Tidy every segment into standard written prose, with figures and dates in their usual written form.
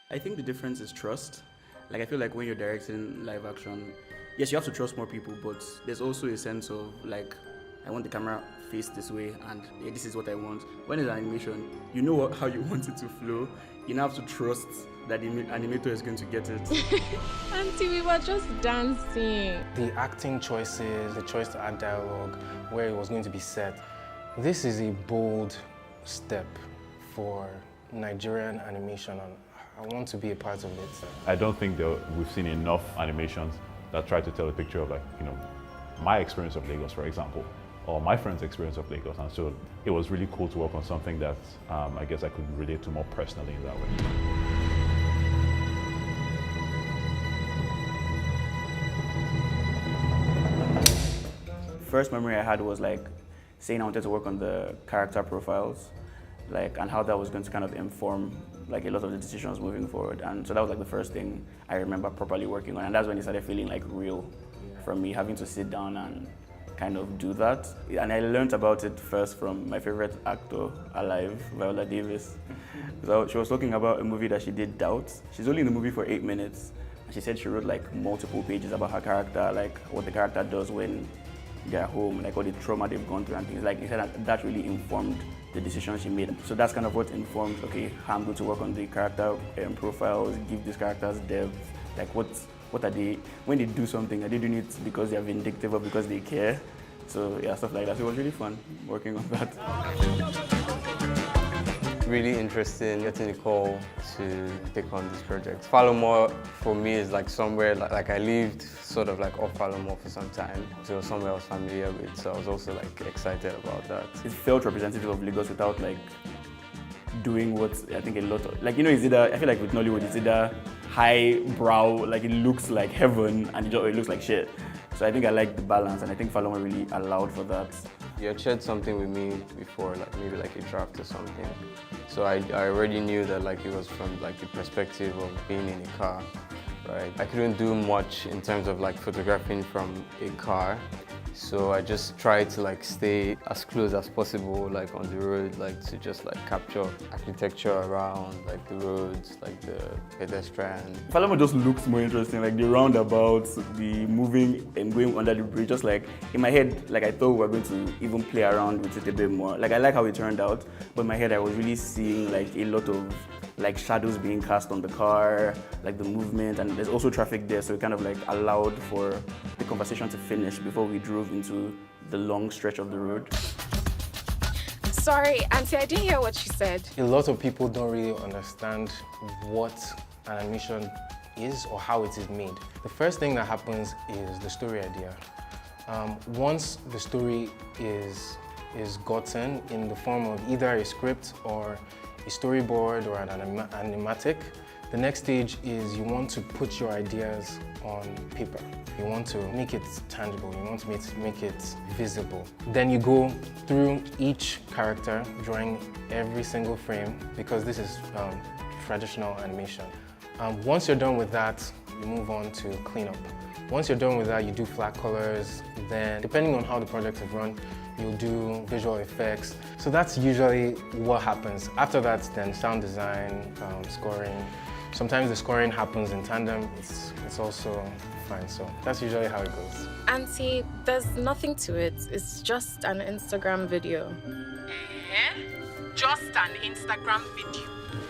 I think the difference is trust. Like, I feel like when you're directing live action, yes, you have to trust more people, but there's also a sense of like, I want the camera faced this way, and yeah, this is what I want. When it's animation, you know how you want it to flow. You now have to trust that the animator is going to get it. Auntie, we were just dancing. The acting choices, the choice to add dialogue, where it was going to be set. This is a bold step for Nigerian animation, and I want to be a part of it. I don't think we've seen enough animations that try to tell a picture of, like, you know, my experience of Lagos, for example, or my friend's experience of Lagos. And so it was really cool to work on something that I guess I could relate to more personally in that way. First memory I had was like saying I wanted to work on the character profiles, like, and how that was going to kind of inform like a lot of the decisions moving forward. And so that was like the first thing I remember properly working on, and that's when it started feeling like real for me, having to sit down and kind of do that. And I learned about it first from my favorite actor alive, Viola Davis. So she was talking about a movie that she did, Doubt. She's only in the movie for 8 minutes, and she said she wrote like multiple pages about her character, like what the character does when they're home, like all the trauma they've gone through and things. Like, he said that really informed the decision she made. So that's kind of what informed, okay, how I'm going to work on the character profiles, give these characters depth, like what are they, when they do something, are they doing it because they're vindictive or because they care? So yeah, stuff like that. So it was really fun working on that. Really interesting getting the call to take on this project. Falomo for me is like somewhere, like I lived sort of like off Falomo for some time, so it was somewhere I was familiar with, so I was also like excited about that. It felt representative of Lagos without like doing what I think a lot of, like, you know, it's either, I feel like with Nollywood, it's either high brow, like it looks like heaven, and it looks like shit. So I think I like the balance, and I think Falomo really allowed for that. You had shared something with me before, like maybe like a draft or something. So I already knew that like it was from like the perspective of being in a car, right? I couldn't do much in terms of like photographing from a car. So I just tried to like stay as close as possible, like on the road, like to just like capture architecture around, like the roads, like the pedestrian. Falomo just looks more interesting, like the roundabouts, the moving and going under the bridge. Just like in my head, like I thought we were going to even play around with it a bit more. Like I like how it turned out, but in my head I was really seeing like a lot of like shadows being cast on the car, like the movement, and there's also traffic there, so it kind of like allowed for the conversation to finish before we drove into the long stretch of the road. Sorry, Auntie, I didn't hear what she said. A lot of people don't really understand what an animation is or how it is made. The first thing that happens is the story idea. Once the story is gotten in the form of either a script or a storyboard or an animatic, the next stage is you want to put your ideas on paper. You want to make it tangible, you want to make it visible. Then you go through each character, drawing every single frame, because this is traditional animation. Once you're done with that, you move on to cleanup. Once you're done with that, you do flat colors. Then, depending on how the project is run, you'll do visual effects. So that's usually what happens. After that, then sound design, scoring. Sometimes the scoring happens in tandem. It's also fine. So that's usually how it goes. Auntie, there's nothing to it. It's just an Instagram video. Just an Instagram video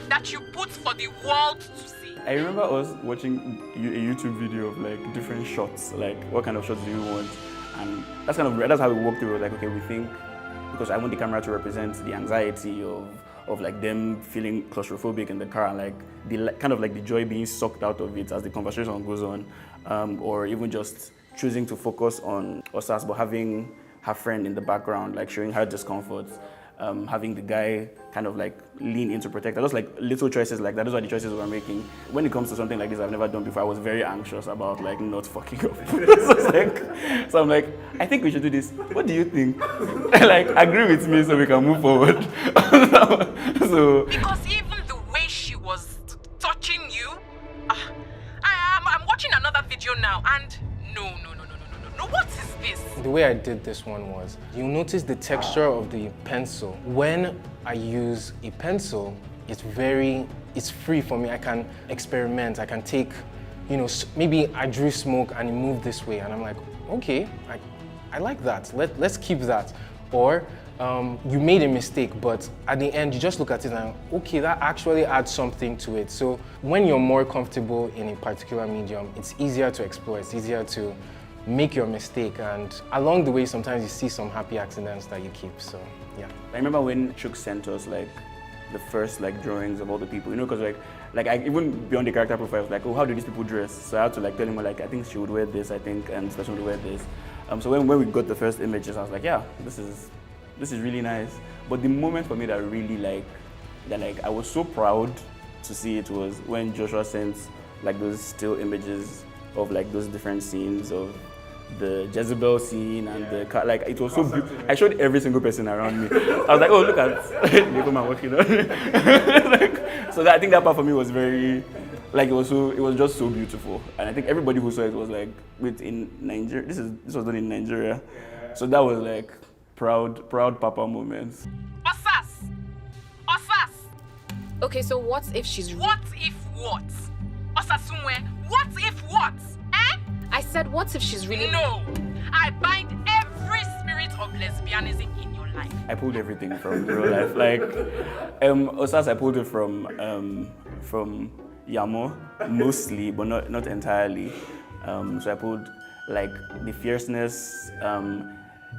that you put for the world to see. I remember us watching a YouTube video of like different shots, like what kind of shots do you want? And that's how we walked through. Like, okay, we think, because I want the camera to represent the anxiety of like them feeling claustrophobic in the car, and like the kind of like the joy being sucked out of it as the conversation goes on, or even just choosing to focus on Osas, but having her friend in the background, like showing her discomfort, having the guy kind of like lean in to protect her. Just like little choices like that. Those are the choices we're making. When it comes to something like this I've never done before, I was very anxious about like not fucking up. So I'm like, I think we should do this. What do you think? Like, agree with me so we can move forward. So Because even the way she was touching you, I'm watching another video now, and no, what is this? The way I did this one was, you'll notice the texture of the pencil. When I use a pencil, it's free for me. I can experiment, I can take, you know, maybe I drew smoke and it moved this way and I'm like, okay, I like that, let's keep that. Or you made a mistake, but at the end you just look at it and okay, that actually adds something to it. So when you're more comfortable in a particular medium, it's easier to explore, it's easier to make your mistake, and along the way sometimes you see some happy accidents that you keep. So yeah. I remember when Chuk sent us like the first like drawings of all the people, you know, because like I, even beyond the character profile, I was like, oh, how do these people dress? So I had to like tell him like, I think she would wear this, I think, and this person would wear this. So when we got the first images, I was like, yeah, this is really nice. But the moment for me that really like I was so proud to see it was when Joshua sent like those still images of like those different scenes of the Jezebel scene and the car. Like it was so beautiful. I showed every single person around me. I was like, oh, look at Nikoma working on it. So I think that part for me was very, like it was just so beautiful. And I think everybody who saw it was like, wait, in Nigeria, this was done in Nigeria. So that was like proud Papa moments. Osas! Okay, so what if she's... What if what? Osasunwe, what if what? Eh? I said, what if she's really... No! I bind every spirit of lesbianism in your life. I pulled everything from real life. Like, Osas, I pulled it from YANMO, mostly, but not entirely. So I pulled like the fierceness,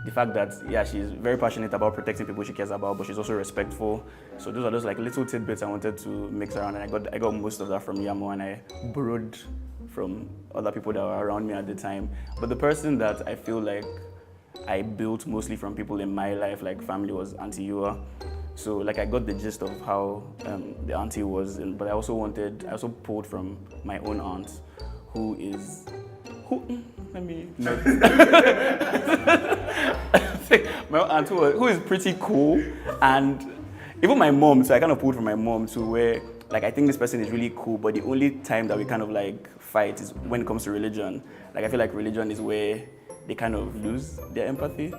the fact that, yeah, she's very passionate about protecting people she cares about, but she's also respectful. So those are those like little tidbits I wanted to mix around, and I got most of that from YANMO, and I borrowed from other people that were around me at the time. But the person that I feel like I built mostly from people in my life, like family, was Aunty Yuwa. So like I got the gist of how the auntie was, but I also pulled from my own aunt, let me not. My aunt who is pretty cool, and even my mom. So I kind of pulled from my mom too, where like I think this person is really cool, but the only time that we kind of like fight is when it comes to religion. Like I feel like religion is where they kind of lose their empathy.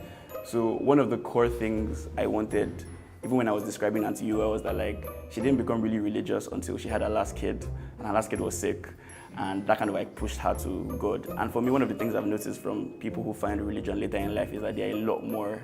So one of the core things I wanted, even when I was describing Aunty Yuwa, was that like she didn't become really religious until she had her last kid, and her last kid was sick. And that kind of like pushed her to God. And for me, one of the things I've noticed from people who find religion later in life is that they're a lot more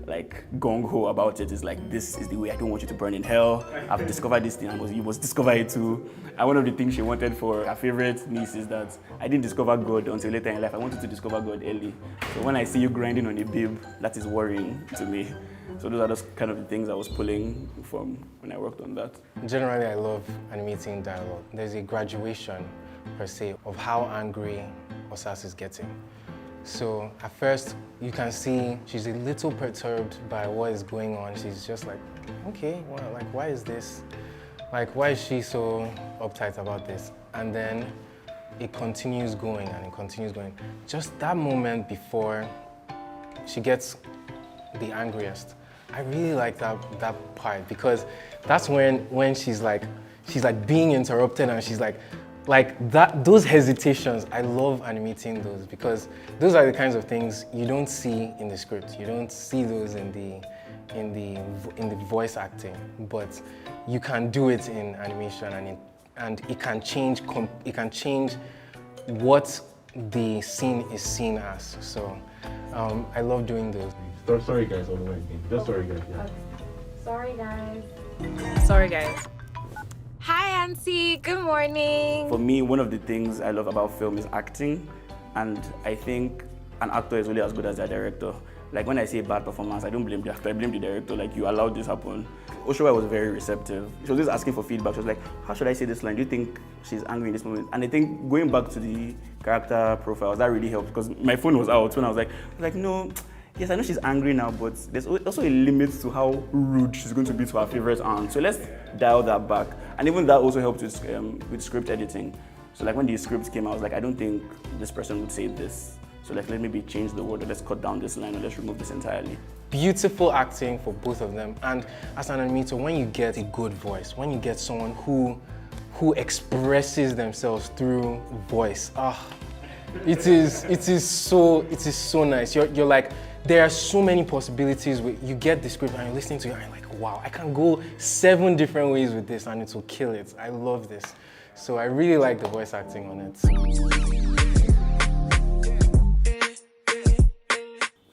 like gung-ho about it. It's like, this is the way, I don't want you to burn in hell. I've discovered this thing, and you must discover it too. And one of the things she wanted for her favorite niece is that I didn't discover God until later in life. I wanted to discover God early. So when I see you grinding on a babe, that is worrying to me. So those are just kind of the things I was pulling from when I worked on that. Generally, I love animating dialogue. There's a graduation, per se, of how angry Osas is getting. So at first, you can see she's a little perturbed by what is going on. She's just like, okay, well, like, why is this? Like, why is she so uptight about this? And then it continues going and it continues going. Just that moment before she gets the angriest, I really like that part, because that's when she's like being interrupted, and she's like that. Those hesitations, I love animating those, because those are the kinds of things you don't see in the script. You don't see those in the voice acting, but you can do it in animation, and it can change. It can change what the scene is seen as. So I love doing those. Sorry guys, all the way again. Just sorry guys. Yeah. Sorry guys. Hi Auntie, good morning. For me, one of the things I love about film is acting, and I think an actor is really as good as their director. Like when I say bad performance, I don't blame the actor, I blame the director. Like, you allowed this happen. OSHUWA was very receptive. She was just asking for feedback. She was like, how should I say this line? Do you think she's angry in this moment? And I think going back to the character profiles, that really helped, because my phone was out when I was like, no, yes, I know she's angry now, but there's also a limit to how rude she's going to be to her favorite aunt. So let's dial that back. And even that also helped with script editing. So like when the scripts came out, I was like, I don't think this person would say this. So like, let maybe change the word, or let's cut down this line, or let's remove this entirely. Beautiful acting for both of them. And as an animator, when you get a good voice, when you get someone who expresses themselves through voice, it is so nice. You're like, there are so many possibilities. You get the script and you're listening to it and you're like, wow, I can go 7 different ways with this and it will kill it. I love this. So I really like the voice acting on it.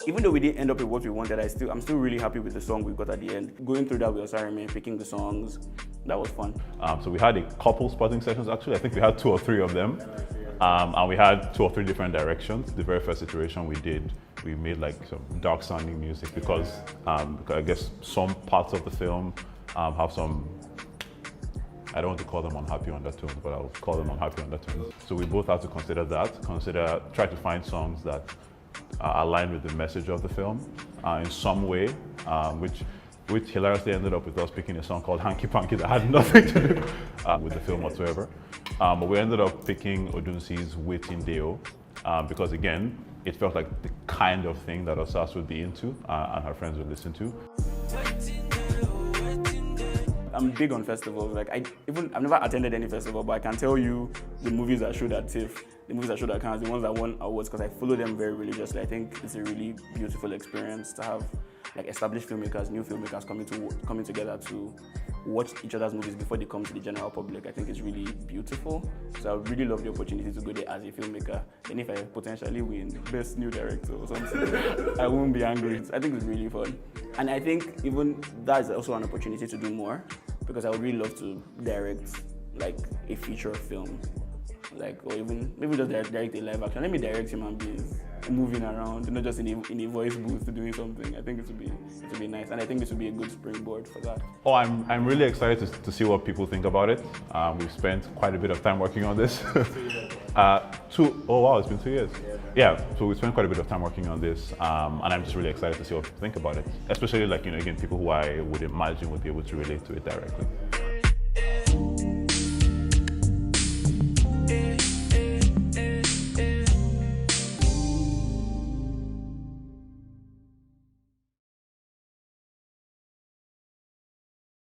Even though we didn't end up with what we wanted, I'm still really happy with the song we got at the end. Going through that with Osarime, picking the songs, that was fun. So we had a couple spotting sessions actually. I think we had 2 or 3 of them. And we had 2 or 3 different directions. The very first iteration we did, we made like some dark sounding music because I guess some parts of the film have some, I don't want to call them unhappy undertones, but I'll call them unhappy undertones. So we both had to consider that, try to find songs that align with the message of the film in some way, which hilariously ended up with us picking a song called Hanky Panky that had nothing to do with the film whatsoever. But we ended up picking Odunsi's Waiting Deo because again, it felt like the kind of thing that Osas would be into and her friends would listen to. I'm big on festivals. Like I've never attended any festival, but I can tell you the movies that showed at TIFF, the movies that showed at Cannes, the ones that won awards, because I follow them very religiously. I think it's a really beautiful experience to have like established filmmakers, new filmmakers coming together to watch each other's movies before they come to the general public. I think it's really beautiful. So I would really love the opportunity to go there as a filmmaker. And if I potentially win Best New Director or something, I won't be angry. I think it's really fun. And I think even that is also an opportunity to do more, because I would really love to direct like a feature film, like, or even maybe just direct a live action. Let me direct human beings moving around, not just in a voice booth doing something. I think it would be nice, and I think this would be a good springboard for that. Oh, I'm really excited to see what people think about it. We've spent quite a bit of time working on this. Oh wow, it's been 2 years. Yeah, so we spent quite a bit of time working on this, and I'm just really excited to see what people think about it. Especially like, again, people who I would imagine would be able to relate to it directly.